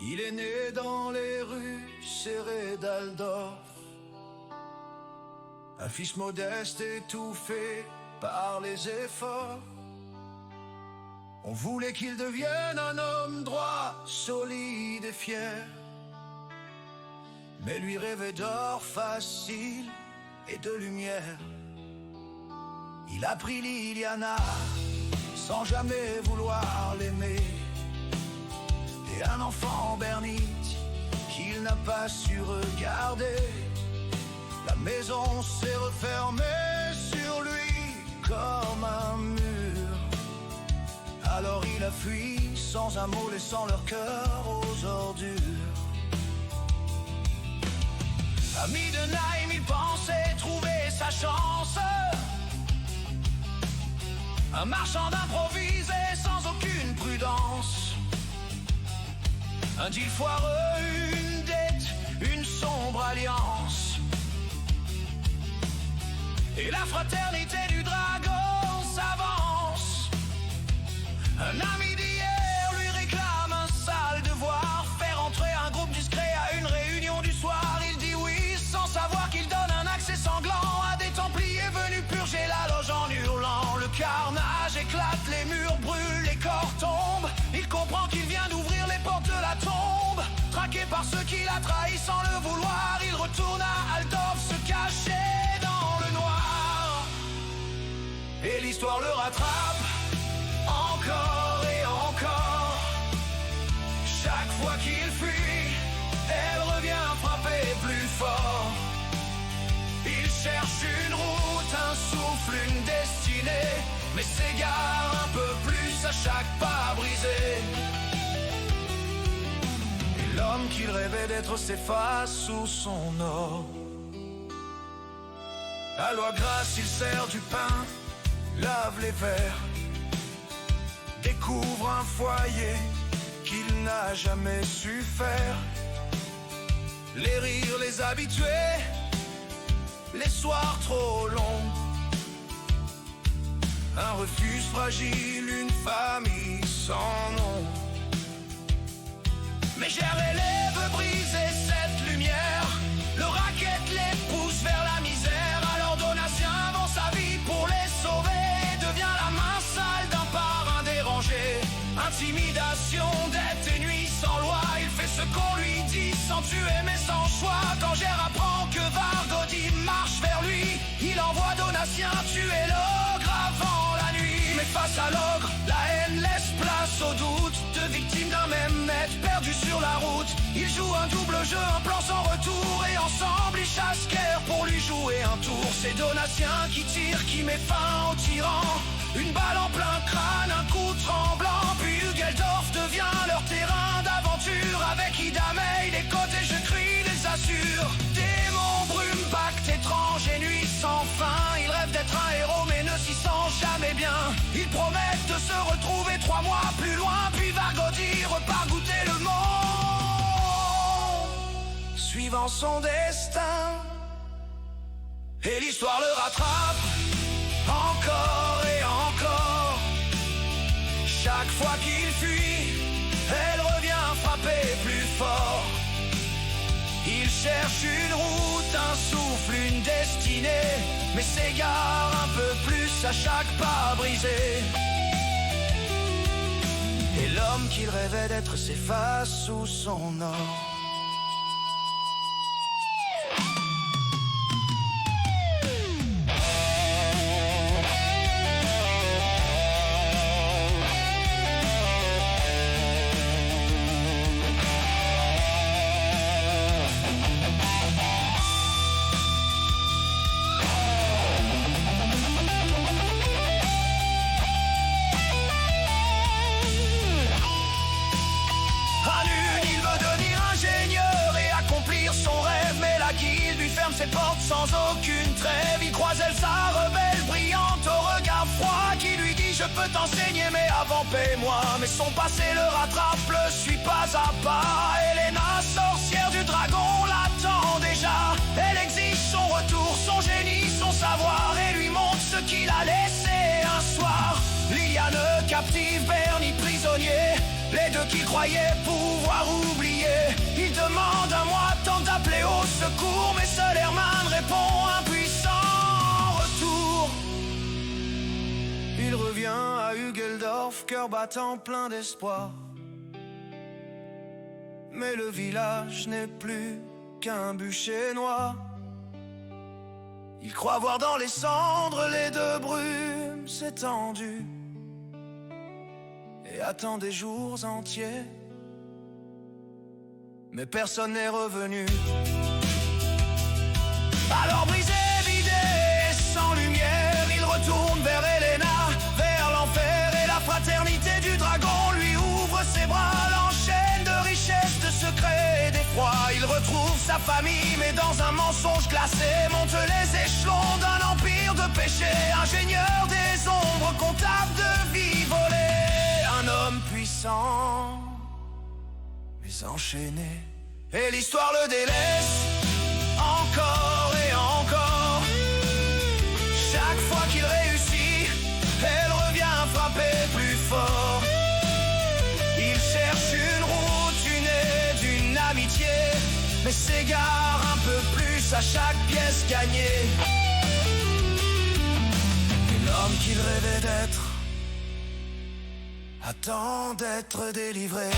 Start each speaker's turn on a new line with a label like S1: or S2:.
S1: Il est né dans les rues serrées d'Aldorf, un fils modeste étouffé par les efforts. On voulait qu'il devienne un homme droit, solide et fier, mais lui rêvait d'or facile et de lumière. Il a pris Liliana sans jamais vouloir l'aimer, et un enfant bernite qu'il n'a pas su regarder. La maison s'est refermée sur lui comme un mur. Alors il a fui sans un mot, laissant leur cœur aux ordures. Ami de Naïm, il pensait trouver sa chance, un marchand d'improvisé sans aucune prudence. Un deal foireux, une dette, une sombre alliance, et la fraternité du dragon s'avance. Un ami d'hier lui réclame un sale devoir, faire entrer un groupe discret à une réunion du soir. Il dit oui sans savoir qu'il donne un accès sanglant à des templiers venus purger la loge en hurlant. Le carnage éclate, les murs brûlent, les corps tombent. Il comprend qu'il vient d'ouvrir les portes de la tombe. Traqué par ceux qui l'a trahi sans le vouloir, il retourne à Aldorf se cacher dans le noir. Et l'histoire le rattrape encore et encore. Chaque fois qu'il fuit, elle revient frapper plus fort. Il cherche une route, un souffle, une destinée, mais s'égare un peu plus à chaque pas brisé. Et l'homme qu'il rêvait d'être s'efface sous son or. À loi grasse, il sert du pain, lave les verres, découvre un foyer qu'il n'a jamais su faire. Les rires, les habitués, les soirs trop longs, un refuge fragile, une famille sans nom. Mégère élève briser cette lumière, le racket les pousse vers la misère. Alors Donatien vend sa vie pour les sauver, devient la main sale d'un parrain dérangé. Intimidation, dette et nuit sans loi, il fait ce qu'on lui dit sans tuer mais sans choix. Quand Gère apprend que Vargodi marche vers lui, il envoie Donatien tuer l'ogre avant la nuit. Mais face à l'ogre, la haine laisse place au doute, deux victimes d'un même maître perdu sur la route. Ils jouent un double jeu, un plan sans retour, et ensemble ils chassent Ker pour lui jouer un tour. C'est Donatien qui tire, qui met fin au tyran, une balle en plein crâne, un coup tremblant. Puis Hugeldorf devient leur terrain d'aventure, avec Idamey, les côtes et je crie, les assure. Démons, brume, pacte étrange et nuit sans fin. Ils rêvent d'être un héros mais ne s'y sentent jamais bien. Ils promettent de se retrouver 3 mois plus loin, puis Vargodi repart goûter le monde, suivant son destin. Et l'histoire le rattrape encore et encore. Chaque fois qu'il fuit, elle revient frapper plus fort. Il cherche une route, un souffle, une destinée, mais s'égare un peu plus à chaque pas brisé. Et l'homme qu'il rêvait d'être s'efface sous son or. Ses portes sans aucune trêve, il croise Elsa, rebelle, brillante, au regard froid, qui lui dit je peux t'enseigner mais avant paie-moi. Mais son passé le rattrape, le suit pas à pas. Helena, sorcière du dragon, l'attend déjà. Elle exige son retour, son génie, son savoir, et lui montre ce qu'il a laissé un soir. Liliane captive, Bernie prisonnier, les deux qui croyaient pouvoir oublier demande à moi, tente d'appeler au secours, mais seul Herman répond impuissant en retour. Il revient à Hugeldorf, cœur battant plein d'espoir. Mais le village n'est plus qu'un bûcher noir. Il croit voir dans les cendres les deux brumes s'étendues et attend des jours entiers. Mais personne n'est revenu. Alors brisé, vidé, sans lumière, il retourne vers Helena, vers l'enfer, et la fraternité du dragon lui ouvre ses bras, l'enchaîne de richesses, de secrets et d'effroi. Il retrouve sa famille, mais dans un mensonge glacé, monte les échelons d'un empire de péché, ingénieur des ombres, comptable de vie volée, un homme puissant mais enchaîné. Et l'histoire le délaisse encore et encore. Chaque fois qu'il réussit, elle revient frapper plus fort. Il cherche une route, une aide, une amitié, mais s'égare un peu plus à chaque pièce gagnée. Et l'homme qu'il rêvait d'être attend d'être délivré.